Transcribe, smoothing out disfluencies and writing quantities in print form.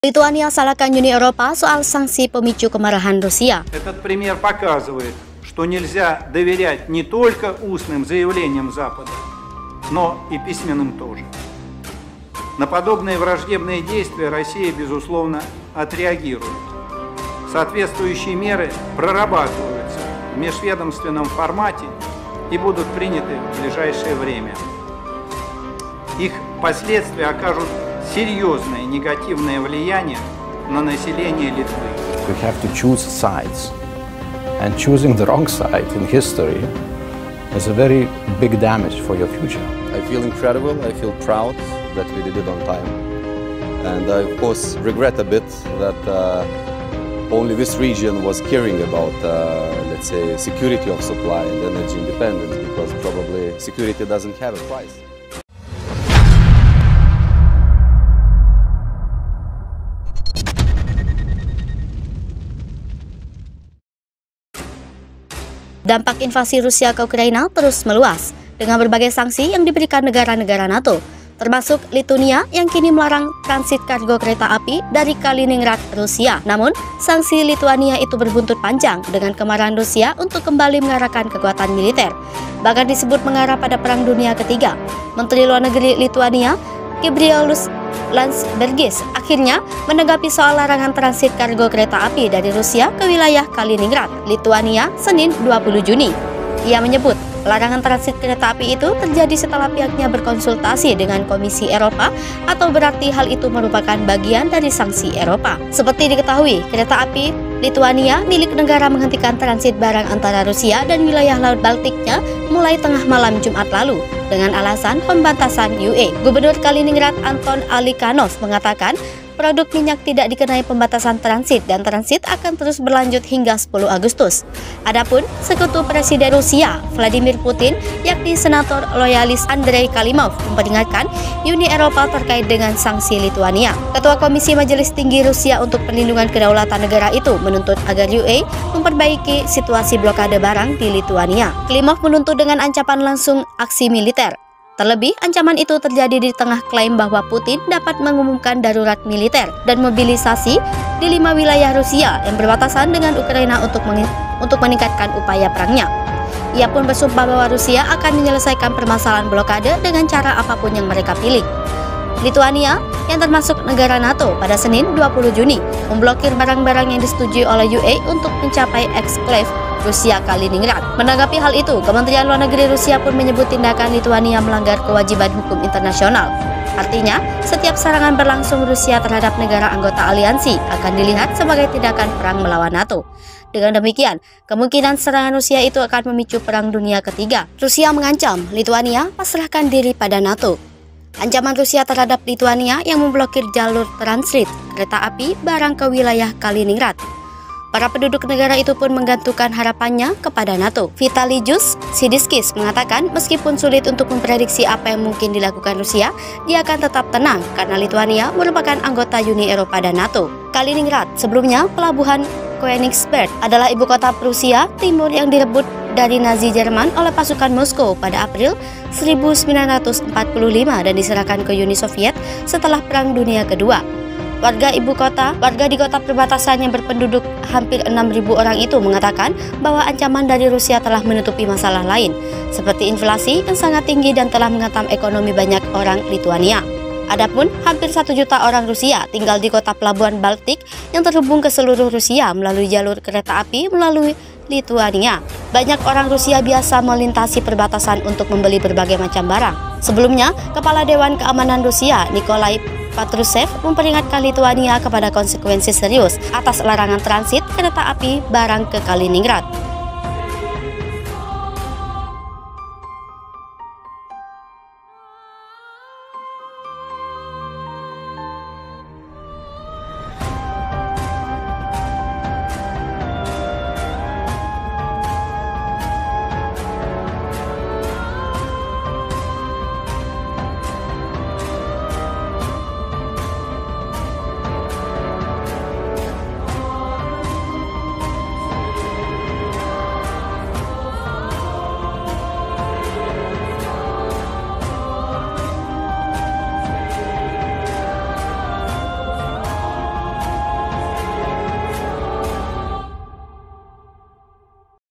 Lituania salahkan Uni Eropa soal sanksi pemicu kemarahan Rusia. Этот пример показывает, что нельзя доверять не только устным заявлениям Запада, но и письменным тоже. На подобные враждебные действия Россия, безусловно, отреагирует. Соответствующие меры прорабатываются в межведомственном формате и будут приняты в ближайшее время. Их последствия окажут серьезное негативное влияние на население Литвы. We have to choose sides, and choosing the wrong side in history is a very big damage for your future. I feel incredible, I feel proud that we did it on time, and I of course regret a bit that only this region was caring about, let's say, security of supply and energy independence, because probably security doesn't have a price. Dampak invasi Rusia ke Ukraina terus meluas dengan berbagai sanksi yang diberikan negara-negara NATO, termasuk Lituania yang kini melarang transit kargo kereta api dari Kaliningrad, Rusia. Namun, sanksi Lituania itu berbuntut panjang dengan kemarahan Rusia untuk kembali mengarahkan kekuatan militer. Bahkan disebut mengarah pada Perang Dunia Ketiga. Menteri Luar Negeri Lituania, Gabrielius Landsbergis, akhirnya menanggapi soal larangan transit kargo kereta api dari Rusia ke wilayah Kaliningrad, Lituania, Senin 20 Juni. Ia menyebut larangan transit kereta api itu terjadi setelah pihaknya berkonsultasi dengan Komisi Eropa, atau berarti hal itu merupakan bagian dari sanksi Eropa. Seperti diketahui, kereta api Lituania milik negara menghentikan transit barang antara Rusia dan wilayah Laut Baltiknya mulai tengah malam Jumat lalu dengan alasan pembatasan UE. Gubernur Kaliningrad Anton Alikanov mengatakan produk minyak tidak dikenai pembatasan transit dan transit akan terus berlanjut hingga 10 Agustus. Adapun sekutu Presiden Rusia Vladimir Putin, yakni Senator loyalis Andrei Kalimov, memperingatkan Uni Eropa terkait dengan sanksi Lituania. Ketua Komisi Majelis Tinggi Rusia untuk Perlindungan Kedaulatan Negara itu menuntut agar UE memperbaiki situasi blokade barang di Lituania. Kalimov menuntut dengan ancaman langsung aksi militer. Terlebih, ancaman itu terjadi di tengah klaim bahwa Putin dapat mengumumkan darurat militer dan mobilisasi di 5 wilayah Rusia yang berbatasan dengan Ukraina untuk meningkatkan upaya perangnya. Ia pun bersumpah bahwa Rusia akan menyelesaikan permasalahan blokade dengan cara apapun yang mereka pilih. Lituania, yang termasuk negara NATO, pada Senin 20 Juni memblokir barang-barang yang disetujui oleh UE untuk mencapai eksklave Rusia Kaliningrad. Menanggapi hal itu, Kementerian Luar Negeri Rusia pun menyebut tindakan Lituania melanggar kewajiban hukum internasional. Artinya, setiap serangan berlangsung Rusia terhadap negara anggota aliansi akan dilihat sebagai tindakan perang melawan NATO. Dengan demikian, kemungkinan serangan Rusia itu akan memicu Perang Dunia Ketiga. Rusia mengancam Lituania pasrahkan diri pada NATO. Ancaman Rusia terhadap Lituania yang memblokir jalur transit kereta api barang ke wilayah Kaliningrad. Para penduduk negara itu pun menggantungkan harapannya kepada NATO. Vitalijus Sidiskis mengatakan meskipun sulit untuk memprediksi apa yang mungkin dilakukan Rusia, dia akan tetap tenang karena Lituania merupakan anggota Uni Eropa dan NATO. Kaliningrad, sebelumnya pelabuhan Königsberg, adalah ibu kota Prusia Timur yang direbut dari Nazi Jerman oleh pasukan Moskow pada April 1945 dan diserahkan ke Uni Soviet setelah Perang Dunia Kedua. Warga di kota perbatasan yang berpenduduk hampir 6.000 orang itu mengatakan bahwa ancaman dari Rusia telah menutupi masalah lain, seperti inflasi yang sangat tinggi dan telah menghantam ekonomi banyak orang Lituania. Adapun hampir 1 juta orang Rusia tinggal di kota pelabuhan Baltik yang terhubung ke seluruh Rusia melalui jalur kereta api melalui Lituania. Banyak orang Rusia biasa melintasi perbatasan untuk membeli berbagai macam barang. Sebelumnya, Kepala Dewan Keamanan Rusia Nikolai Patrushev memperingatkan Lituania kepada konsekuensi serius atas larangan transit kereta api barang ke Kaliningrad.